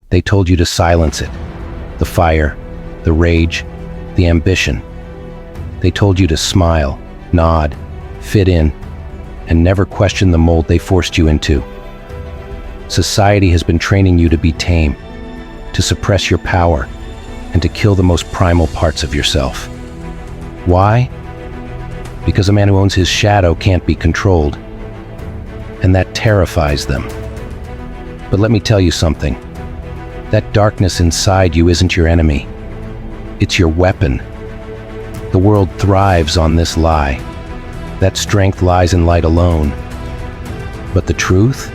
They told you to silence it. The fire, the rage, the ambition. They told you to smile, nod, fit in, and never question the mold they forced you into. Society has been training you to be tame, to suppress your power, and to kill the most primal parts of yourself. Why? Because a man who owns his shadow can't be controlled, and that terrifies them. But let me tell you something. That darkness inside you isn't your enemy. It's your weapon. The world thrives on this lie. That strength lies in light alone. But the truth?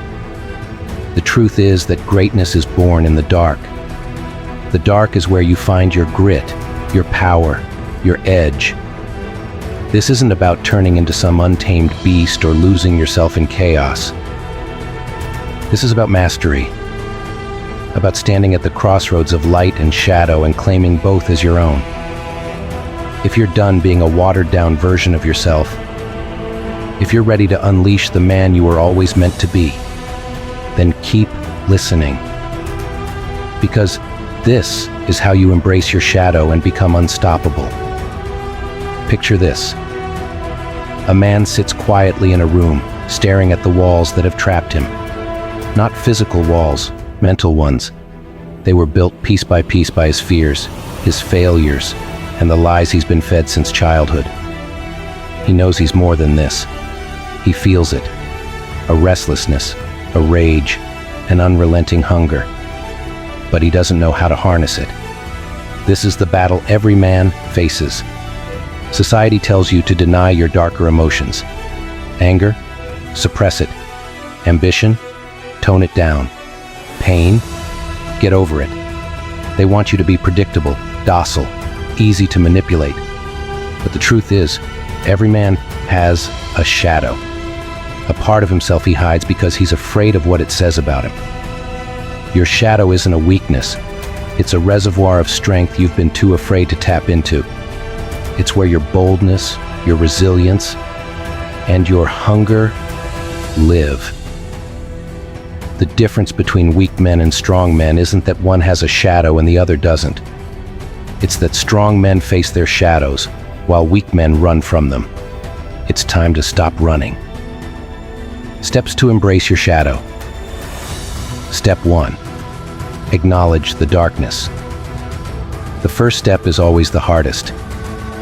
The truth is that greatness is born in the dark. The dark is where you find your grit, your power, your edge. This isn't about turning into some untamed beast or losing yourself in chaos. This is about mastery, about standing at the crossroads of light and shadow and claiming both as your own. If you're done being a watered-down version of yourself, if you're ready to unleash the man you were always meant to be, then keep listening. Because this is how you embrace your shadow and become unstoppable. Picture this. A man sits quietly in a room, staring at the walls that have trapped him. Not physical walls, mental ones. They were built piece by his fears, his failures, and the lies he's been fed since childhood. He knows he's more than this. He feels it. A restlessness, a rage, an unrelenting hunger. But he doesn't know how to harness it. This is the battle every man faces. Society tells you to deny your darker emotions. Anger? Suppress it. Ambition? Tone it down. Pain? Get over it. They want you to be predictable, docile, easy to manipulate. But the truth is, every man has a shadow. A part of himself he hides because he's afraid of what it says about him. Your shadow isn't a weakness. It's a reservoir of strength you've been too afraid to tap into. It's where your boldness, your resilience, and your hunger live. The difference between weak men and strong men isn't that one has a shadow and the other doesn't. It's that strong men face their shadows, while weak men run from them. It's time to stop running. Steps to embrace your shadow. Step 1. Acknowledge the darkness. The first step is always the hardest.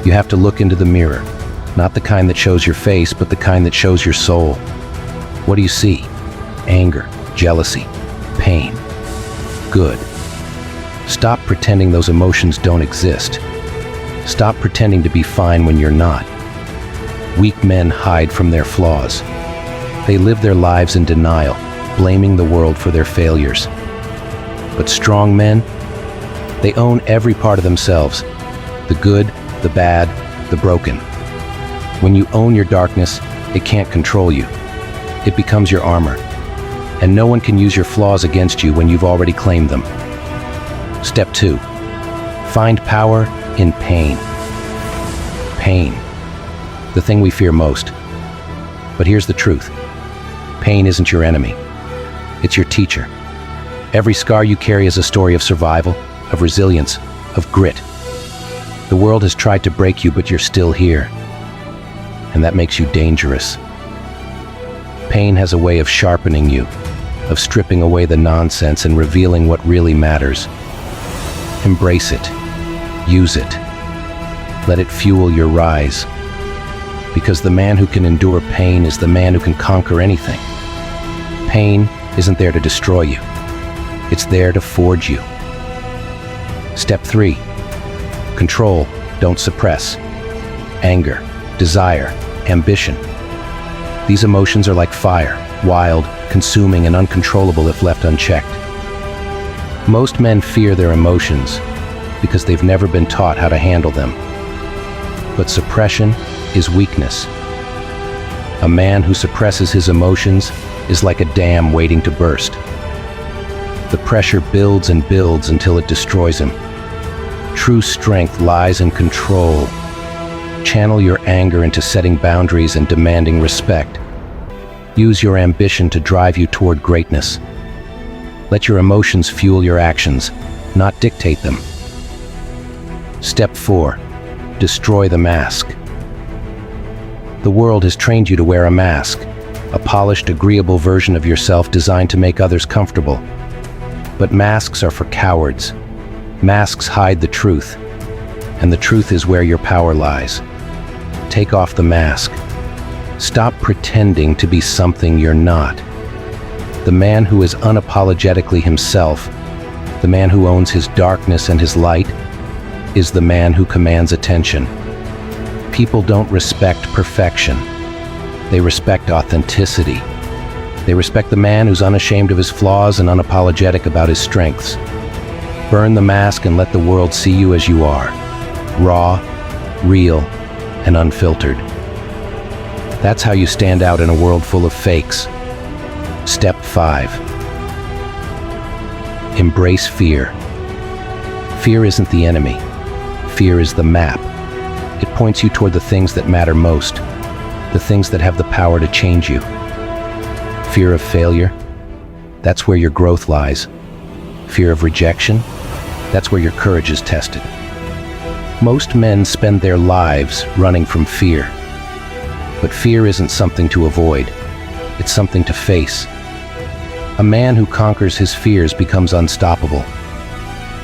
You have to look into the mirror, not the kind that shows your face, but the kind that shows your soul. What do you see? Anger, jealousy, pain. Good. Stop pretending those emotions don't exist. Stop pretending to be fine when you're not. Weak men hide from their flaws. They live their lives in denial, blaming the world for their failures. But strong men, they own every part of themselves. The good, the bad, the broken. When you own your darkness, it can't control you. It becomes your armor. And no one can use your flaws against you when you've already claimed them. Step 2. Find power in pain. Pain. The thing we fear most. But here's the truth. Pain isn't your enemy. It's your teacher. Every scar you carry is a story of survival, of resilience, of grit. The world has tried to break you, but you're still here. And that makes you dangerous. Pain has a way of sharpening you, of stripping away the nonsense and revealing what really matters. Embrace it. Use it. Let it fuel your rise. Because the man who can endure pain is the man who can conquer anything. Pain isn't there to destroy you. It's there to forge you. Step 3. Control, don't suppress. Anger, desire, ambition. These emotions are like fire, wild, consuming, and uncontrollable if left unchecked. Most men fear their emotions because they've never been taught how to handle them. But suppression is weakness. A man who suppresses his emotions is like a dam waiting to burst. The pressure builds and builds until it destroys him. True strength lies in control. Channel your anger into setting boundaries and demanding respect. Use your ambition to drive you toward greatness. Let your emotions fuel your actions, not dictate them. Step 4. Destroy the mask. The world has trained you to wear a mask, a polished, agreeable version of yourself designed to make others comfortable. But masks are for cowards. Masks hide the truth, and the truth is where your power lies. Take off the mask. Stop pretending to be something you're not. The man who is unapologetically himself, the man who owns his darkness and his light, is the man who commands attention. People don't respect perfection. They respect authenticity. They respect the man who's unashamed of his flaws and unapologetic about his strengths. Burn the mask and let the world see you as you are, raw, real, and unfiltered. That's how you stand out in a world full of fakes. Step 5. Embrace fear. Fear isn't the enemy. Fear is the map. It points you toward the things that matter most, the things that have the power to change you. Fear of failure? That's where your growth lies. Fear of rejection? That's where your courage is tested. Most men spend their lives running from fear. But fear isn't something to avoid. It's something to face. A man who conquers his fears becomes unstoppable.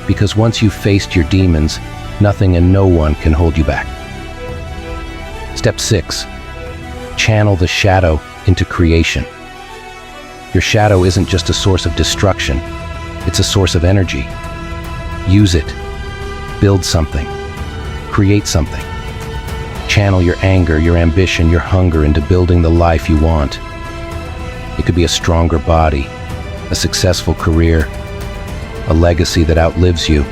Because once you've faced your demons, nothing and no one can hold you back. Step 6. Channel the shadow into creation. Your shadow isn't just a source of destruction. It's a source of energy. Use it. Build something. Create something. Channel your anger, your ambition, your hunger into building the life you want. It could be a stronger body, a successful career, a legacy that outlives you.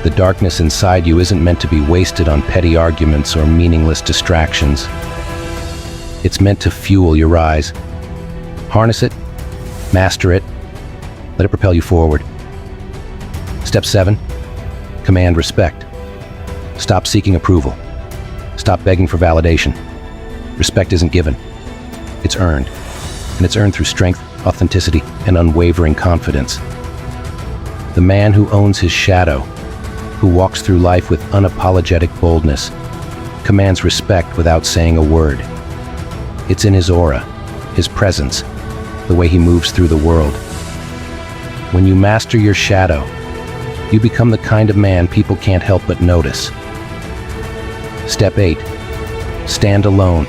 The darkness inside you isn't meant to be wasted on petty arguments or meaningless distractions. It's meant to fuel your rise. Harness it, master it, let it propel you forward. Step 7. Command respect. Stop seeking approval. Stop begging for validation. Respect isn't given. It's earned. And it's earned through strength, authenticity, and unwavering confidence. The man who owns his shadow, who walks through life with unapologetic boldness, commands respect without saying a word. It's in his aura, his presence, the way he moves through the world. When you master your shadow, you become the kind of man people can't help but notice. Step 8. Stand alone,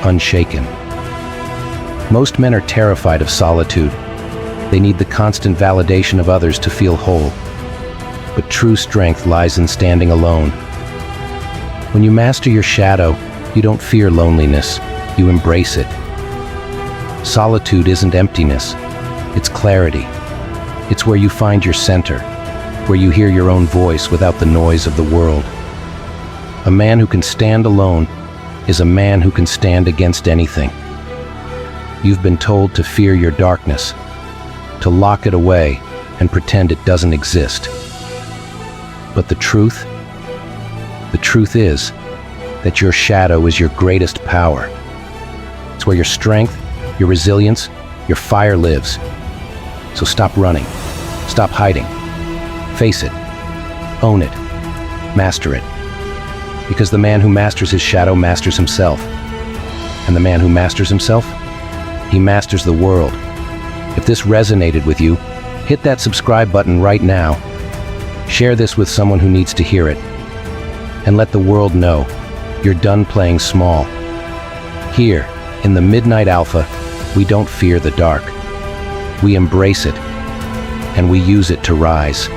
unshaken. Most men are terrified of solitude. They need the constant validation of others to feel whole. But true strength lies in standing alone. When you master your shadow, you don't fear loneliness, you embrace it. Solitude isn't emptiness, it's clarity. It's where you find your center, where you hear your own voice without the noise of the world. A man who can stand alone is a man who can stand against anything. You've been told to fear your darkness, to lock it away and pretend it doesn't exist. But the truth is that your shadow is your greatest power. It's where your strength, your resilience, your fire lives. So stop running, stop hiding, face it, own it, master it. Because the man who masters his shadow masters himself. And the man who masters himself, he masters the world. If this resonated with you, hit that subscribe button right now. Share this with someone who needs to hear it. And let the world know you're done playing small. Here, in the Midnight Alpha, we don't fear the dark. We embrace it, and we use it to rise.